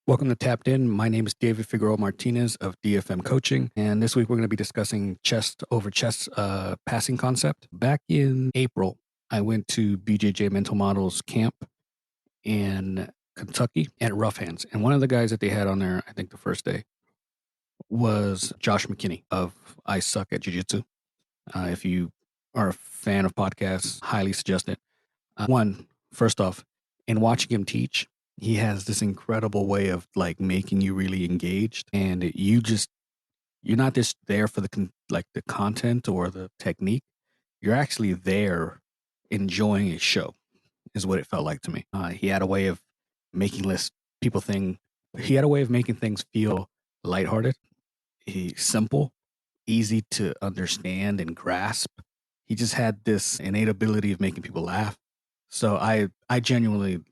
Welcome to Tapped In. My name is David Figueroa-Martinez of DFM Coaching, and this week we're going to be discussing chest over chest passing concept. Back in April, I went to BJJ Mental Models camp in Kentucky at Rough Hands, and one of the guys that they had on there, I think the first day, was Josh McKinney of I Suck at Jiu-Jitsu. If you are a fan of podcasts, highly suggest it. First off, in watching him teach, he has this incredible way of like making you really engaged, and you're not just there for the content or the technique. You're actually there enjoying a show, is what it felt like to me. He had a way of making less people think. He had a way of making things feel lighthearted, simple, easy to understand and grasp. He just had this innate ability of making people laugh. So I genuinely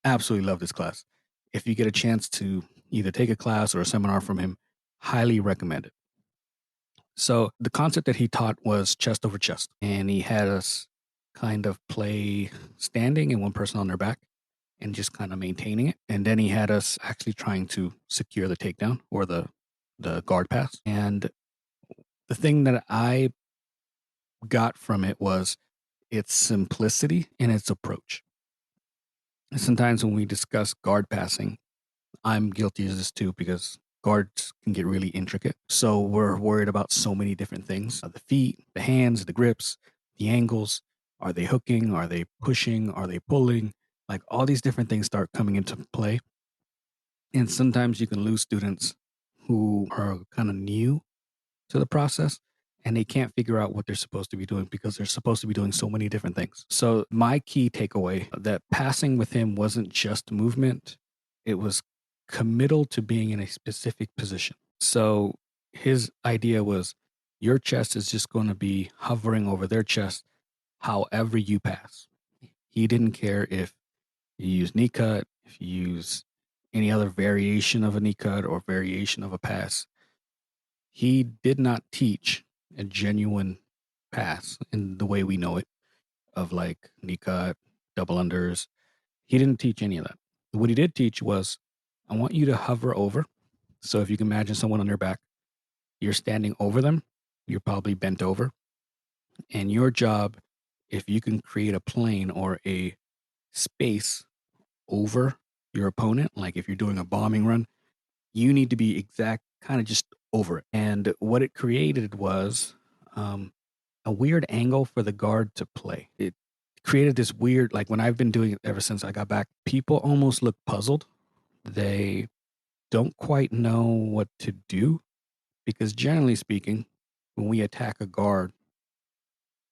absolutely love this class. If you get a chance to either take a class or a seminar from him, highly recommend it. So the concept that he taught was chest over chest, and he had us kind of play standing and one person on their back and just kind of maintaining it. And then he had us actually trying to secure the takedown or the guard pass. And the thing that I got from it was its simplicity and its approach. Sometimes when we discuss guard passing, I'm guilty of this too because guards can get really intricate. So we're worried about so many different things: the feet, the hands, the grips, the angles. Are they hooking? Are they pushing? Are they pulling? Like all these different things start coming into play. And sometimes you can lose students who are kind of new to the process and they can't figure out what they're supposed to be doing because they're supposed to be doing so many different things. So my key takeaway that passing with him wasn't just movement, it was committal to being in a specific position. So his idea was your chest is just going to be hovering over their chest however you pass. He didn't care if you use knee cut, if you use any other variation of a knee cut or variation of a pass. He did not teach a genuine pass in the way we know it of like knee cut, double unders. He didn't teach any of that. What he did teach was, I want you to hover over. So if you can imagine someone on their back, you're standing over them, you're probably bent over. And your job, if you can create a plane or a space over your opponent, like if you're doing a bombing run, you need to be exact, kind of just over it. And what it created was a weird angle for the guard to play. It created this weird, like when I've been doing it ever since I got back, people almost look puzzled. They don't quite know what to do because generally speaking, when we attack a guard,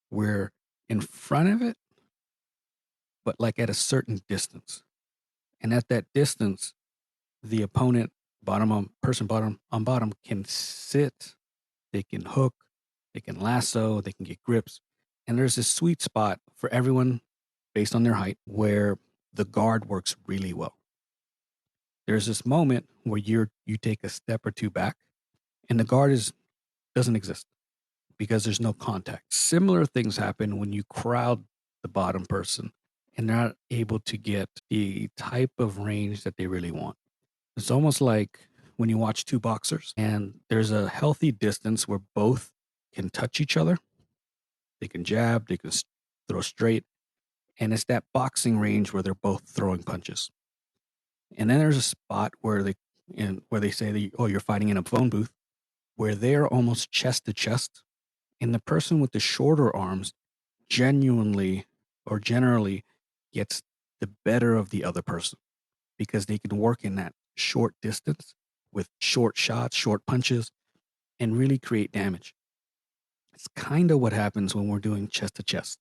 we're in front of it, but like at a certain distance. And at that distance, the opponent, bottom on bottom, can sit, they can hook, they can lasso, they can get grips. And there's this sweet spot for everyone based on their height where the guard works really well. There's this moment where you take a step or two back and the guard doesn't exist because there's no contact. Similar things happen when you crowd the bottom person and they're not able to get the type of range that they really want. It's almost like when you watch two boxers and there's a healthy distance where both can touch each other. They can jab, they can throw straight. And it's that boxing range where they're both throwing punches. And then there's a spot where they say that, oh, you're fighting in a phone booth where they're almost chest to chest. And the person with the shorter arms genuinely or generally gets the better of the other person because they can work in that short distance with short shots, short punches, and really create damage. It's kind of what happens when we're doing chest to chest.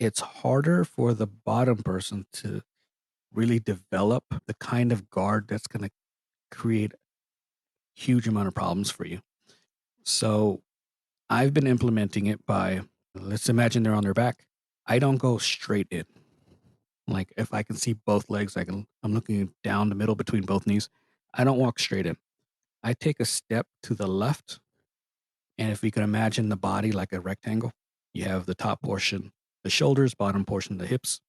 It's harder for the bottom person to really develop the kind of guard that's going to create a huge amount of problems for you. So I've been implementing it by, let's imagine they're on their back. I don't go straight in. Like if I can see both legs, I'm looking down the middle between both knees. I don't walk straight in. I take a step to the left. And if we can imagine the body like a rectangle, you have the top portion, the shoulders, bottom portion, the hips.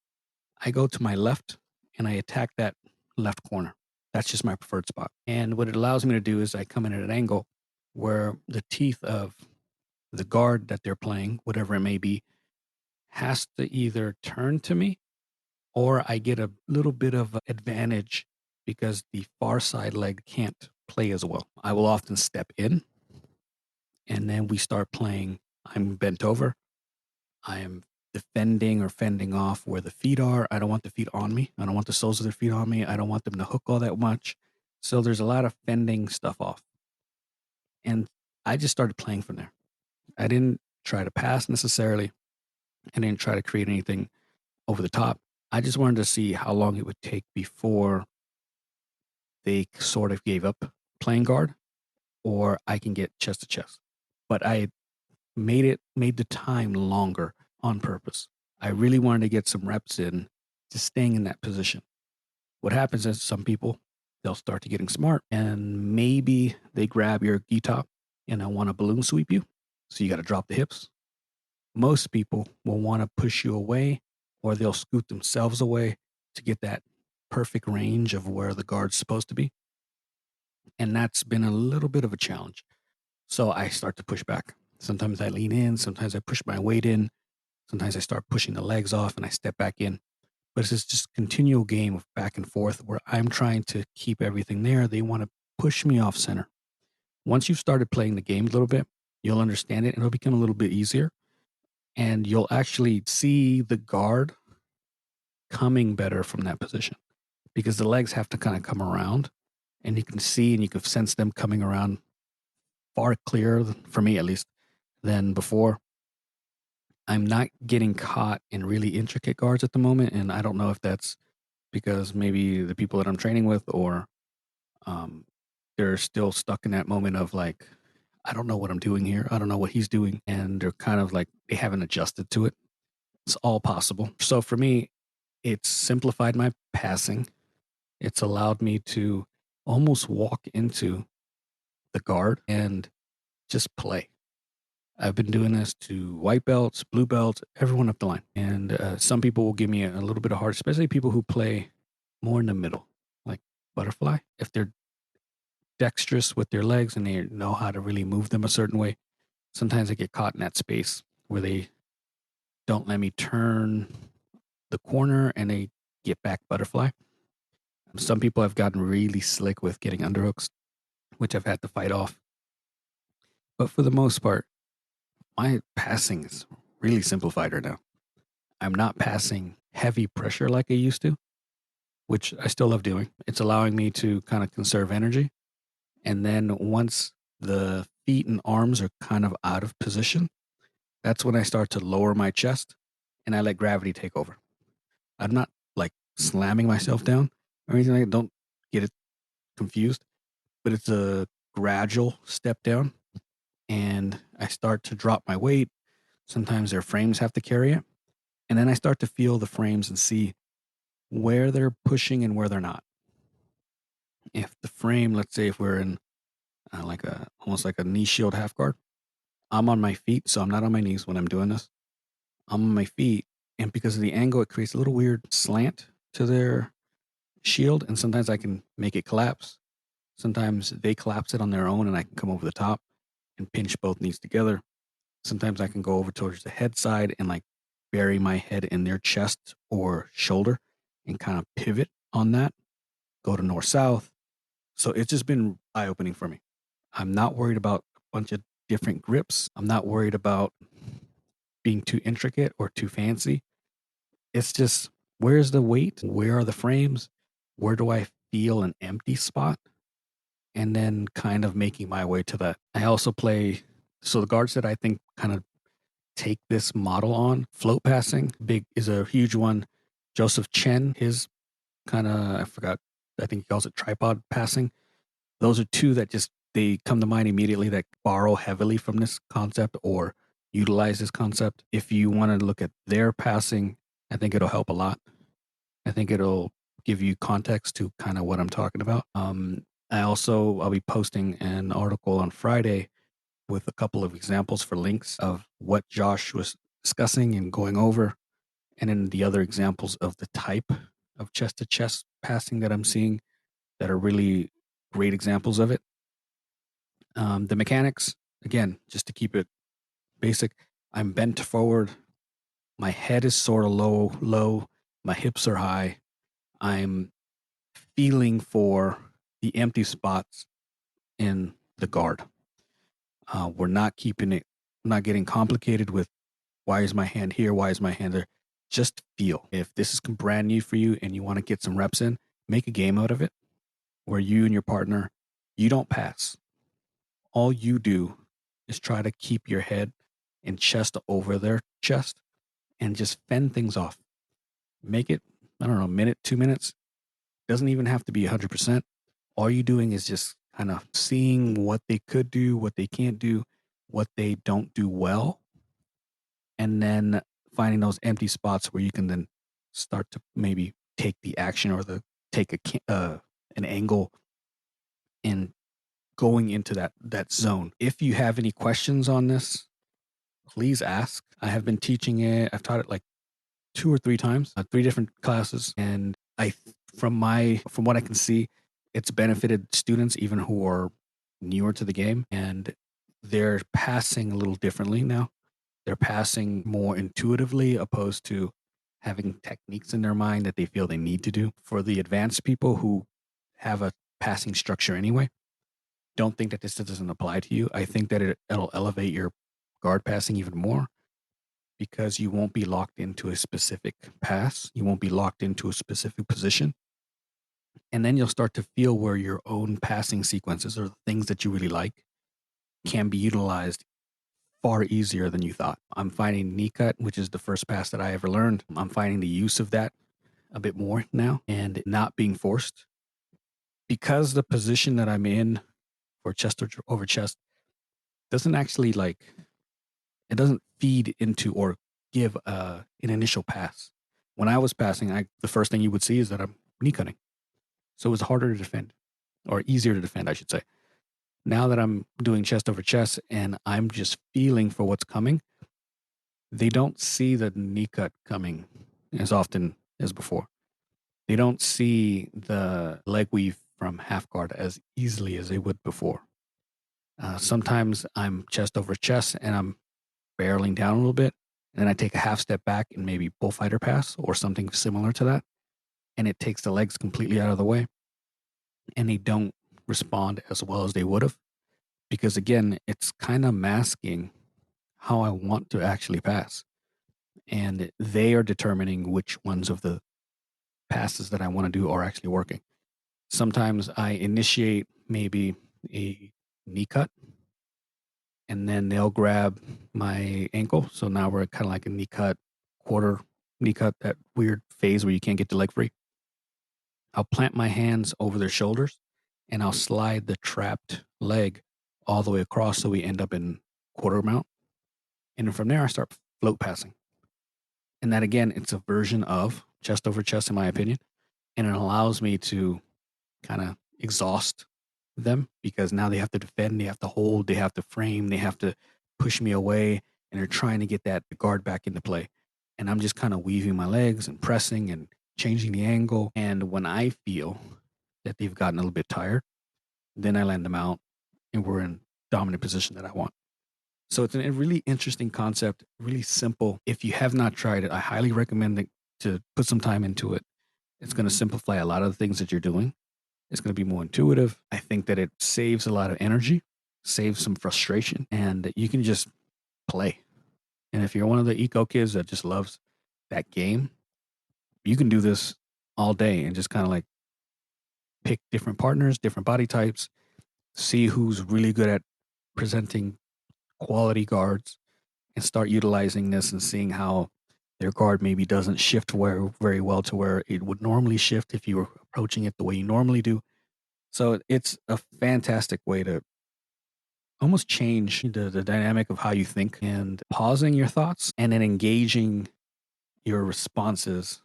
I go to my left and I attack that left corner. That's just my preferred spot. And what it allows me to do is I come in at an angle where the teeth of the guard that they're playing, whatever it may be, has to either turn to me or I get a little bit of advantage because the far side leg can't play as well. I will often step in and then we start playing. I'm bent over. I am defending or fending off where the feet are. I don't want the feet on me. I don't want the soles of their feet on me. I don't want them to hook all that much. So there's a lot of fending stuff off. And I just started playing from there. I didn't try to pass necessarily. I didn't try to create anything over the top. I just wanted to see how long it would take before they sort of gave up playing guard or I can get chest to chest. But I made the time longer on purpose. I really wanted to get some reps in just staying in that position. What happens is some people, they'll start to getting smart and maybe they grab your gi top and I want to balloon sweep you. So you got to drop the hips. Most people will want to push you away or they'll scoot themselves away to get that perfect range of where the guard's supposed to be. And that's been a little bit of a challenge. So I start to push back. Sometimes I lean in, sometimes I push my weight in, sometimes I start pushing the legs off and I step back in. But it's just a continual game of back and forth where I'm trying to keep everything there. They want to push me off center. Once you've started playing the game a little bit, you'll understand it and it'll become a little bit easier. And you'll actually see the guard coming better from that position because the legs have to kind of come around and you can see and you can sense them coming around far clearer, for me at least, than before. I'm not getting caught in really intricate guards at the moment. And I don't know if that's because maybe the people that I'm training with or um, they're still stuck in that moment of like, I don't know what I'm doing here. I don't know what he's doing. And they're kind of like, they haven't adjusted to it. It's all possible. So for me, it's simplified my passing. It's allowed me to almost walk into the guard and just play. I've been doing this to white belts, blue belts, everyone up the line. And some people will give me a little bit of hard, especially people who play more in the middle, like butterfly. If they're dexterous with their legs and they know how to really move them a certain way, sometimes I get caught in that space where they don't let me turn the corner and they get back butterfly. Some people have gotten really slick with getting underhooks, which I've had to fight off. But for the most part, my passing is really simplified right now. I'm not passing heavy pressure like I used to, which I still love doing. It's allowing me to kind of conserve energy. And then once the feet and arms are kind of out of position, that's when I start to lower my chest and I let gravity take over. I'm not like slamming myself down or anything like that. Don't get it confused, but it's a gradual step down. And I start to drop my weight. Sometimes their frames have to carry it. And then I start to feel the frames and see where they're pushing and where they're not. If the frame, let's say if we're in like a almost like a knee shield half guard, I'm on my feet, so I'm not on my knees when I'm doing this. I'm on my feet, and because of the angle, it creates a little weird slant to their shield, and sometimes I can make it collapse. Sometimes they collapse it on their own, and I can come over the top and pinch both knees together. Sometimes I can go over towards the head side and like bury my head in their chest or shoulder and kind of pivot on that, go to north south. So it's just been eye opening for me. I'm not worried about a bunch of different grips. I'm not worried about being too intricate or too fancy. It's just where's the weight? Where are the frames? Where do I feel an empty spot? And then kind of making my way to that. I also play, so the guards that I think kind of take this model on, float passing, big is a huge one. Joseph Chen, his kind of, I forgot, I think he calls it tripod passing. Those are two that just they come to mind immediately that borrow heavily from this concept or utilize this concept. If you want to look at their passing, I think it'll help a lot. I think it'll give you context to kind of what I'm talking about. I'll be posting an article on Friday with a couple of examples for links of what Josh was discussing and going over, and then the other examples of the type of chest to chest passing that I'm seeing that are really great examples of it. The mechanics, again, just to keep it basic, I'm bent forward. My head is sort of low. My hips are high. I'm feeling for the empty spots in the guard. We're not not getting complicated with why is my hand here? Why is my hand there? Just feel. If this is brand new for you and you want to get some reps in, make a game out of it where you and your partner, you don't pass. All you do is try to keep your head and chest over their chest and just fend things off. Make it, I don't know, a minute, 2 minutes. Doesn't even have to be 100%. All you're doing is just kind of seeing what they could do, what they can't do, what they don't do well, and then finding those empty spots where you can then start to maybe take the action or take an angle and going into that zone. If you have any questions on this, please ask. I have been teaching it. I've taught it like 2 or 3 times, 3 different classes, and from what I can see, it's benefited students even who are newer to the game, and they're passing a little differently now. They're passing more intuitively opposed to having techniques in their mind that they feel they need to do. For the advanced people who have a passing structure anyway, don't think that this doesn't apply to you. I think that it'll elevate your guard passing even more because you won't be locked into a specific pass. You won't be locked into a specific position. And then you'll start to feel where your own passing sequences or the things that you really like can be utilized far easier than you thought. I'm finding knee cut, which is the first pass that I ever learned. I'm finding the use of that a bit more now and not being forced because the position that I'm in for chest over chest doesn't actually it doesn't feed into or give an initial pass. When I was passing, the first thing you would see is that I'm knee cutting. So it was harder to defend or easier to defend, I should say. Now that I'm doing chest over chest and I'm just feeling for what's coming, they don't see the knee cut coming as often as before. They don't see the leg weave from half guard as easily as they would before. Sometimes I'm chest over chest and I'm barreling down a little bit. And then I take a half step back and maybe bullfighter pass or something similar to that. And it takes the legs completely out of the way. And they don't respond as well as they would have. Because again, it's kind of masking how I want to actually pass. And they are determining which ones of the passes that I want to do are actually working. Sometimes I initiate maybe a knee cut and then they'll grab my ankle. So now we're kind of like a knee cut, quarter knee cut, that weird phase where you can't get the leg free. I'll plant my hands over their shoulders and I'll slide the trapped leg all the way across so we end up in quarter mount. And then from there, I start float passing. And that again, it's a version of chest over chest, in my opinion. And it allows me to kind of exhaust them because now they have to defend, they have to hold, they have to frame, they have to push me away, and they're trying to get that guard back into play. And I'm just kind of weaving my legs and pressing and changing the angle. And when I feel that they've gotten a little bit tired, then I land them out and we're in dominant position that I want. So it's a really interesting concept, really simple. If you have not tried it, I highly recommend to put some time into it. It's going to simplify a lot of the things that you're doing. It's going to be more intuitive. I think that it saves a lot of energy, saves some frustration, and you can just play. And if you're one of the eco kids that just loves that game, you can do this all day and just kind of like pick different partners, different body types, see who's really good at presenting quality guards, and start utilizing this and seeing how their guard maybe doesn't shift very well to where it would normally shift if you were approaching it the way you normally do. So it's a fantastic way to almost change the dynamic of how you think and pausing your thoughts and then engaging your responses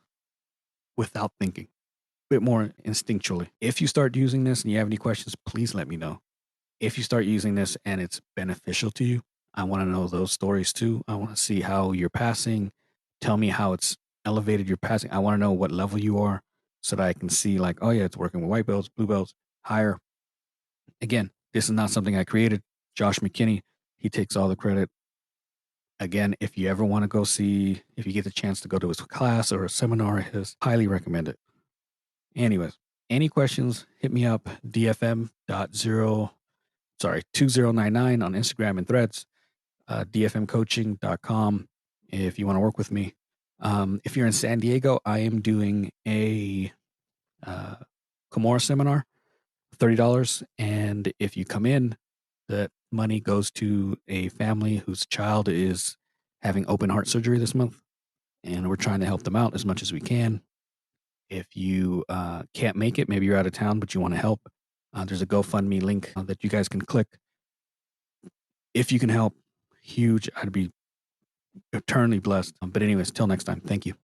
without thinking, a bit more instinctually. If you start using this and you have any questions, please let me know. If you start using this and it's beneficial to you, I want to know those stories too. I want to see how you're passing. Tell me how it's elevated your passing. I want to know what level you are so that I can see like, oh yeah, it's working with white belts, blue belts, higher. Again, this is not something I created. Josh McKinney, he takes all the credit. Again, if you ever want to go see, if you get the chance to go to his class or a seminar of his, highly recommend it. Anyways, any questions, hit me up, dfm.2099 on Instagram and Threads, dfmcoaching.com if you want to work with me. If you're in San Diego, I am doing a Kimura seminar, $30. And if you come in, that money goes to a family whose child is having open heart surgery this month. And we're trying to help them out as much as we can. If you can't make it, maybe you're out of town, but you want to help, there's a GoFundMe link that you guys can click. If you can help, huge. I'd be eternally blessed. But anyways, till next time, thank you.